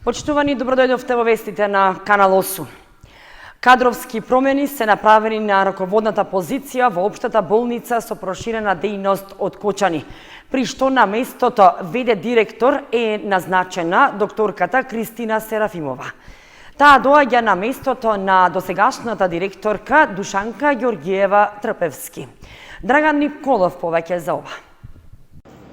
Почитувани, добродојдовте во вестите на Канал 8. Кадровски промени се направени на раководната позиција во Општата болница со проширена дејност од Кочани, при што на местото ВД директор е назначена докторката Кристина Серафимова. Таа доаѓа на местото на досегашната директорка Душанка Ѓоргиева Трпевски. Драган Николов повеќе за ова.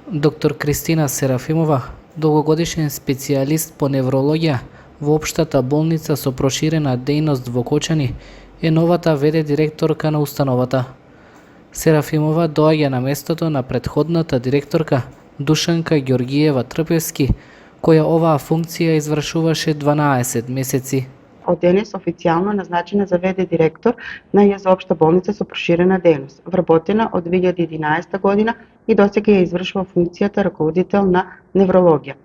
Доктор Кристина Серафимова, долгогодишен специјалист по неврологија во Општата болница со проширена дејност во Кочани, е новата ВД директорка на установата. Серафимова доаѓа на местото на претходната директорка Душанка Ѓоргиева Трпевски, која оваа функција извршуваше 12 месеци. Од денес официјално назначена за ВД директор на ЈЗ Општа болница со проширена дејност, вработена од 2011 година и досега ја извршува функцијата раководител на неврологија.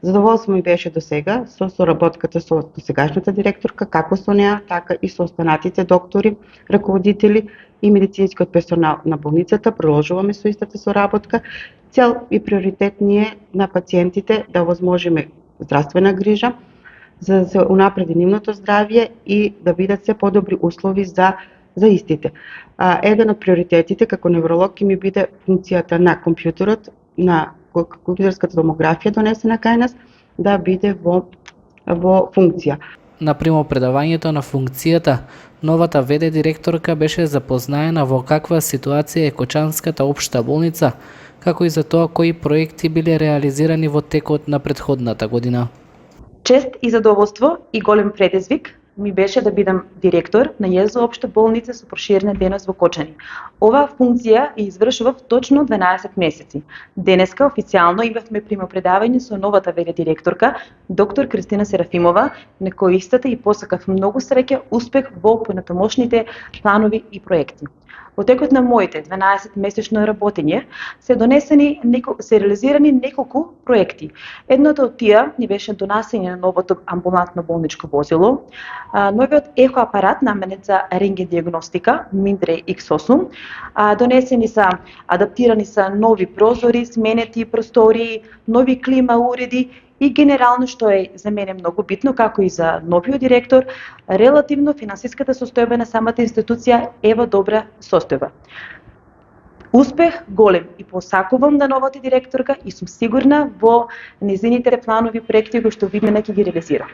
Задоволство ми беше до сега со соработката со досегашната директорка, како со неа, така и со останатите доктори, раководители и медицинскиот персонал на болницата. Продолжуваме со истата соработка. Цел и приоритет ни е на пациентите да овозможиме здравствена грижа, за да се унапреди нивното здравје и да бидат се подобри услови за истите. Еден од приоритетите како невролог ќе ми биде функцијата на компјутерот, на компјутерската томографија донесена кај нас, да биде во функција. На примопредавањето на функцијата, новата ВД директорка беше запознаена во каква ситуација е Кочанската општа болница, како и за тоа кои проекти биле реализирани во текот на претходната година. Чест и задоволство и голем предизвик ми беше да бидам директор на ЈЗ Општа болница со проширена дејност во Кочани. Оваа функција ја извршував точно 12 месеци. Денеска официјално имавме примопредавање со новата ВД директорка, доктор Кристина Серафимова, на кој истата и посакав многу среќа, успех во понатамошните планови и проекти. Во текот на моите 12-месечно работење се реализирани неколку проекти. Едното од тие ни беше донасење на новото амбулантно болничко возило, новиот ехоапарат наменет за рентген диагностика Mindray X8, донесени се, адаптирани се нови прозори, сменети простории, нови клима уреди и генерално, што е за мене многу битно, како и за новиот директор, релативно финансиската состојба на самата институција е во добра состојба. Успех голем и посакувам на новата директорка и сум сигурна во незините планови проекти кои што видно ќе ги реализира.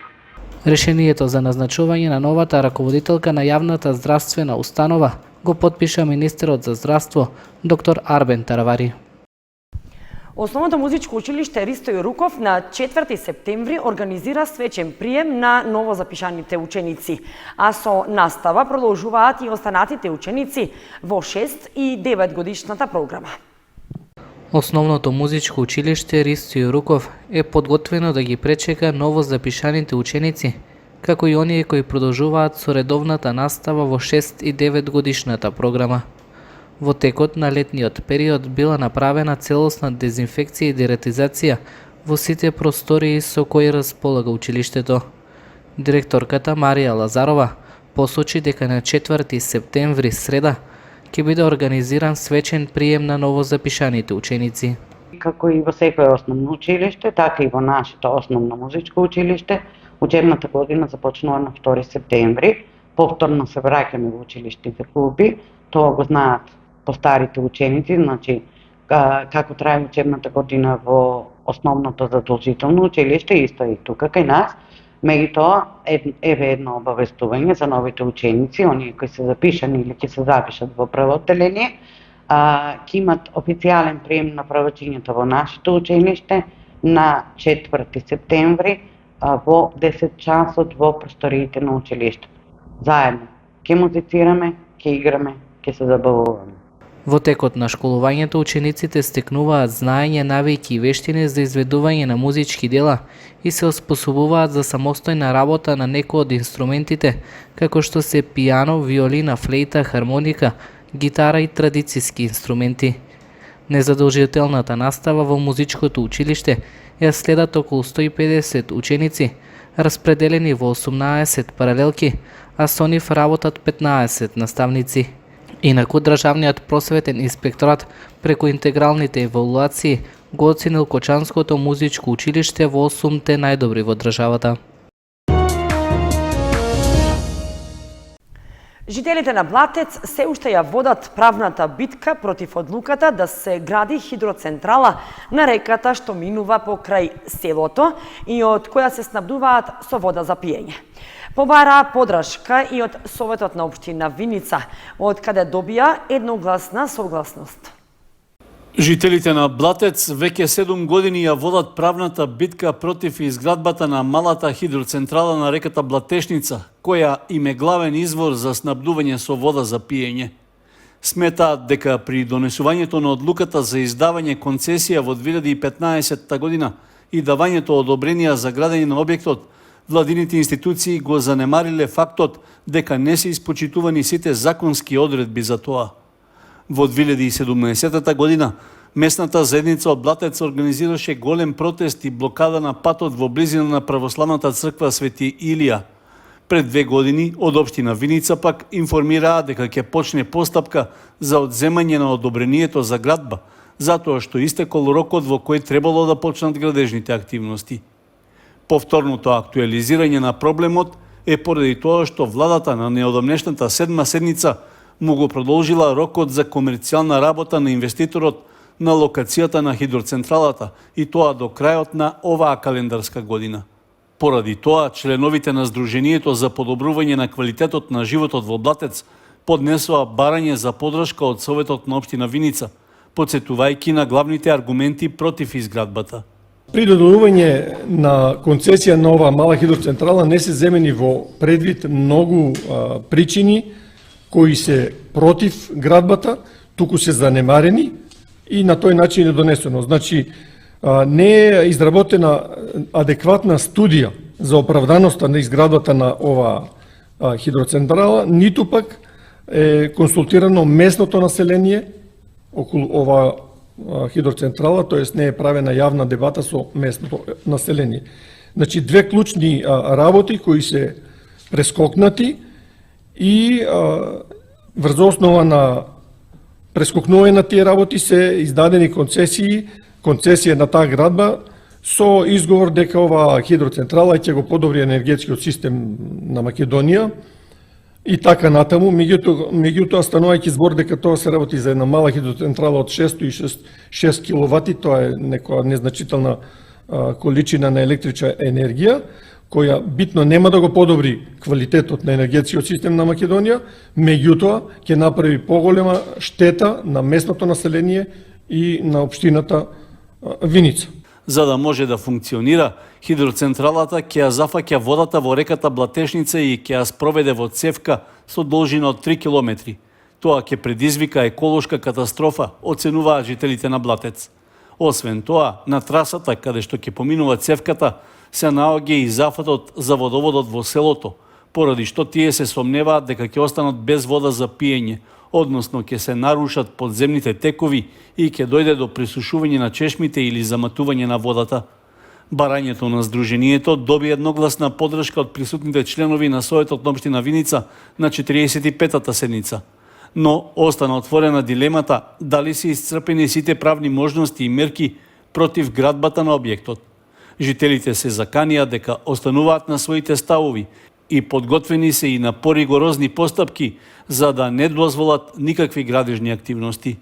Решението за назначување на новата раководителка на јавната здравствена установа го потпиша министерот за здравство, доктор Арбен Таравари. Основното музичко училиште Ристо Јоруков на 4 септември организира свечен прием на новозапишаните ученици, а со настава продолжуваат и останатите ученици во 6 и 9 годишната програма. Основното музичко училиште Ристо Јоруков е подготвено да ги пречека новозапишаните ученици, како и оние кои продолжуваат со редовната настава во 6 и 9 годишната програма. Во текот на летниот период била направена целосна дезинфекција и дератизација во сите простории со кои располага училиштето. Директорката Марија Лазарова посочи дека на 4 септември среда ќе биде организиран свечен прием на новозапишаните ученици. Како и во секое основно училиште, така и во нашето основно музичко училиште, учебната година започнува на 2 септември. Повторно се враќаме во училиштните клуби, тоа го знаат постарите ученици, значи како трае учебната година во основното задолжително училиште, исто и тука кај нас. Меѓутоа, еве едно обавестување за новите ученици, оние кои се запишани или ќе се запишат во прво одделение, ќе имат официјален прием на правачињето во нашето училиште на 4 септември во 10 часот во просториите на училиште. Заедно ќе музицираме, ќе играме, ќе се забавуваме. Во текот на школувањето учениците стекнуваат знаење, навики и вештини за изведување на музички дела и се оспособуваат за самостојна работа на некои од инструментите, како што се пијано, виолина, флейта, хармоника, гитара и традицијски инструменти. Незадолжителната настава во музичкото училиште ја следат околу 150 ученици, распределени во 18 паралелки, а со нив работат 15 наставници. Инаку Државниот просветен инспекторат преку интегралните евалуации го оценил Кочанското музичко училиште во 8-те најдобри во државата. Жителите на Блатец се уште ја водат правната битка против одлуката да се гради хидроцентрала на реката што минува покрај селото и од која се снабдуваат со вода за пиење. Побараа подршка и од Советот на општина Виница, од каде добија едногласна согласност. Жителите на Блатец веќе 7 години ја водат правната битка против изградбата на малата хидроцентрала на реката Блатешница, која им е главен извор за снабдување со вода за пиење. Сметаат дека при донесувањето на одлуката за издавање концесија во 2015 година и давањето одобренија за градење на објектот, владините институции го занемариле фактот дека не се испочитувани сите законски одредби за тоа. Во 2017 година, местната заедница од Блатец организираше голем протест и блокада на патот во близина на православната црква Свети Илија. Пред 2 години, од општина Виница пак информираа дека ќе почне постапка за одземање на одобрението за градба, затоа што истекол рокот во кој требало да почнат градежните активности. Повторното актуализирање на проблемот е поради тоа што владата на неодамнешната 7-ма седница му го продолжила рокот за комерцијална работа на инвеститорот на локацијата на хидроцентралата и тоа до крајот на оваа календарска година. Поради тоа, членовите на Сдруженијето за подобрување на квалитетот на животот во Блатец поднесоа барање за подршка од Советот на општина Виница, потсетувајќи на главните аргументи против изградбата. При доделување на концесија на оваа мала хидроцентрала не се земени во предвид многу причини кои се против градбата, туку се занемарени и на тој начин е донесено. Значи, не е изработена адекватна студија за оправданоста на изградбата на оваа хидроцентрала, ниту пак е консултирано местното население околу оваа хидроцентрала, тоест не е правена јавна дебата со местното население. Значи, две клучни работи кои се прескокнати и врз основа на прескокнување на тие работи се издадени концесија на таа градба со изговор дека оваа хидроцентрала ќе го подобри енергетскиот систем на Македонија и така натаму. Меѓутоа станувајќи збор дека тоа се работи за една мала хидроцентрала од 606 киловати, тоа е некоја незначителна количина на електрична енергија, која битно нема да го подобри квалитетот на енергетскиот систем на Македонија, меѓутоа ќе направи поголема штета на местното население и на општината Виница. За да може да функционира, хидроцентралата ќе ја зафаќа водата во реката Блатешница и ќе ја спроведе во цевка со должина од 3 километри. Тоа ќе предизвика еколошка катастрофа, оценуваат жителите на Блатец. Освен тоа, на трасата каде што ќе поминува цевката, се наоѓа и зафатот за водоводот во селото, поради што тие се сомневаат дека ќе останат без вода за пиење, односно ќе се нарушат подземните текови и ќе дојде до присушување на чешмите или заматување на водата. Барањето на Сдруженијето доби едногласна подршка од присутните членови на Советот на општина Виница на 45-та седница. Но остана отворена дилемата дали се исцрпени сите правни можности и мерки против градбата на објектот. Жителите се заканија дека остануваат на своите ставови и подготвени се и на поригорозни постапки за да не дозволат никакви градежни активности.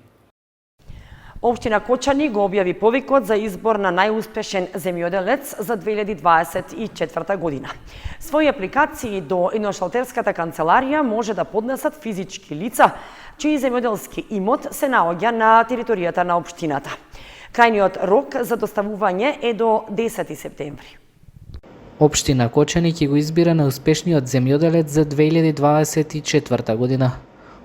Општина Кочани го објави повикот за избор на најуспешен земјоделец за 2024 година. Своји апликации до едношалтерската канцеларија може да поднесат физички лица чии земјоделски имот се наоѓа на територијата на општината. Крајниот рок за доставување е до 10 септември. Општина Кочани ќе го избира најуспешниот земјоделец за 2024 година.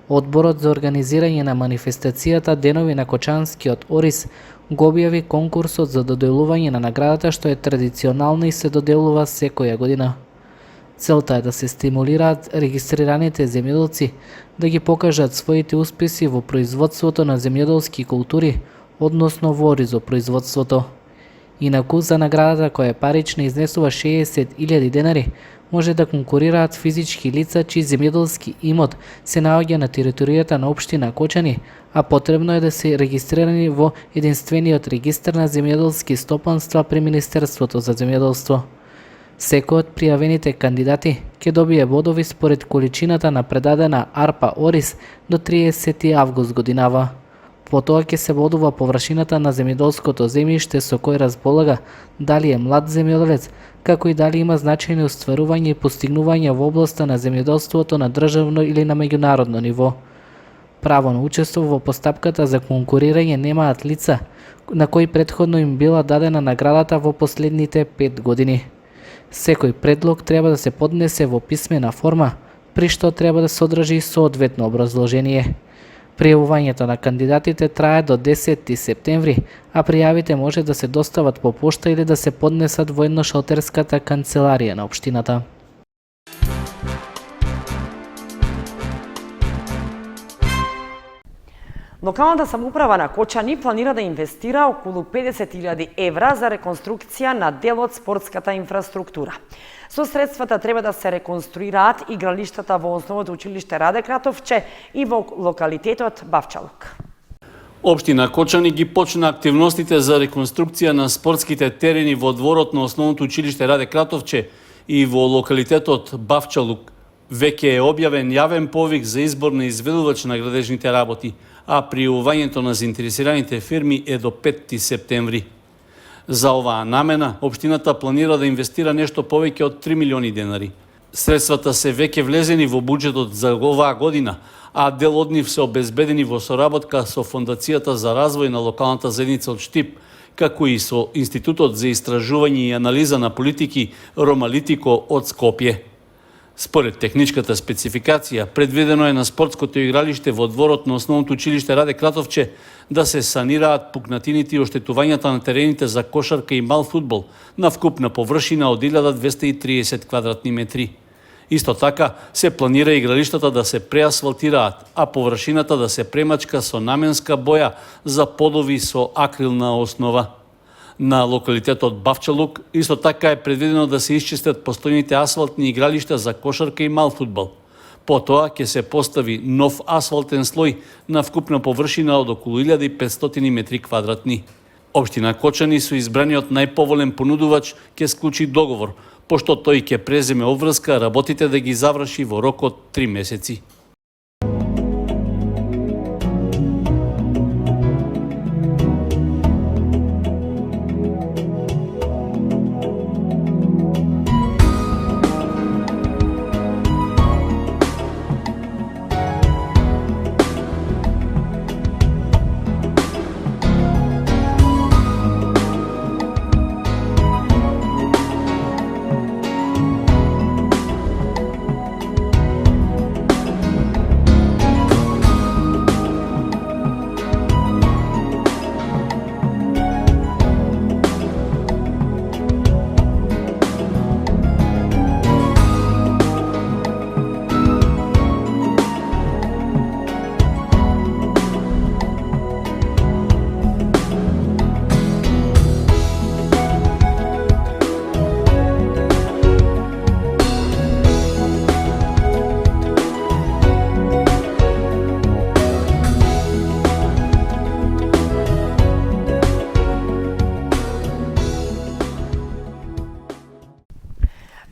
Одборот за организирање на манифестацијата Денови на Кочанскиот Орис го објави конкурсот за доделување на наградата што е традиционална и се доделува секоја година. Целта е да се стимулираат регистрираните земјоделци да ги покажат своите успеси во производството на земјоделски култури, односно во оризопроизводството. Инаку, за наградата која е парична изнесува 60.000 денари, може да конкурираат физички лица чиј земјоделски имот се наоѓа на територијата на општина Кочани, а потребно е да се регистрирани во единствениот регистар на земјоделски стопанства при Министерството за земјоделство. Секој од пријавените кандидати ќе добие бодови според количината на предадена арпа ориз до 30 август годинава. Потоа ќе се бодува површината на земјоделското земјиште со кој располага, дали е млад земјоделец, како и дали има значајни остварувања и постигнувања во областа на земјоделството на државно или на меѓународно ниво. Право на учество во постапката за конкурирање немаат лица на кои претходно им била дадена наградата во последните 5 години. Секој предлог треба да се поднесе во писмена форма, при што треба да содржи соодветно образложение. Пријавувањето на кандидатите трае до 10 септември, а пријавите може да се достават по пошта или да се поднесат во едношалтерската канцеларија на општината. Локалната самоуправа на Кочани планира да инвестира околу 50.000 евра за реконструкција на дел од спортската инфраструктура. Со средствата треба да се реконструираат игралиштата во основното училиште Раде Кратовче и во локалитетот Бавчалук. Општина Кочани ги почна активностите за реконструкција на спортските терени во дворот на основното училиште Раде Кратовче и во локалитетот Бавчалук. Веќе е објавен јавен повик за избор на изведувач на градежните работи, а пријавувањето на заинтересираните фирми е до 5 септември. За оваа намена, општината планира да инвестира нешто повеќе од 3 милиони денари. Средствата се веќе влезени во буџетот за оваа година, а дел од нив се обезбедени во соработка со Фондацијата за развој на локалната заедница од Штип, како и со Институтот за истражување и анализа на политики Ромалитико од Скопје. Според техничката спецификација, предвидено е на спортското игралиште во дворот на основното училиште Раде Кратовче да се санираат пукнатините и оштетувањата на терените за кошарка и мал фудбал на вкупна површина од 1230 квадратни метри. Исто така, се планира игралиштата да се преасфалтираат, а површината да се премачка со наменска боја за подови со акрилна основа. На локалитетот Бавчалук исто така е предвидено да се исчистат постојните асфалтни игралишта за кошарка и мал фудбал. Потоа ќе се постави нов асфалтен слој на вкупна површина од околу 1500 метри квадратни. Општина Кочани со избраниот најповолен понудувач ќе склучи договор, пошто тој ќе преземе обврска работите да ги заврши во рок од 3 месеци.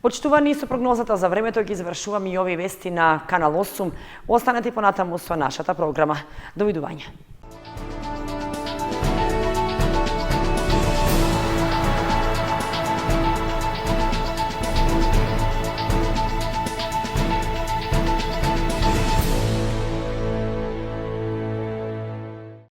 Почитувани, со прогнозата за времето ги завршуваме и овие вести на Канал 8. Останете понатаму со нашата програма. Довидување.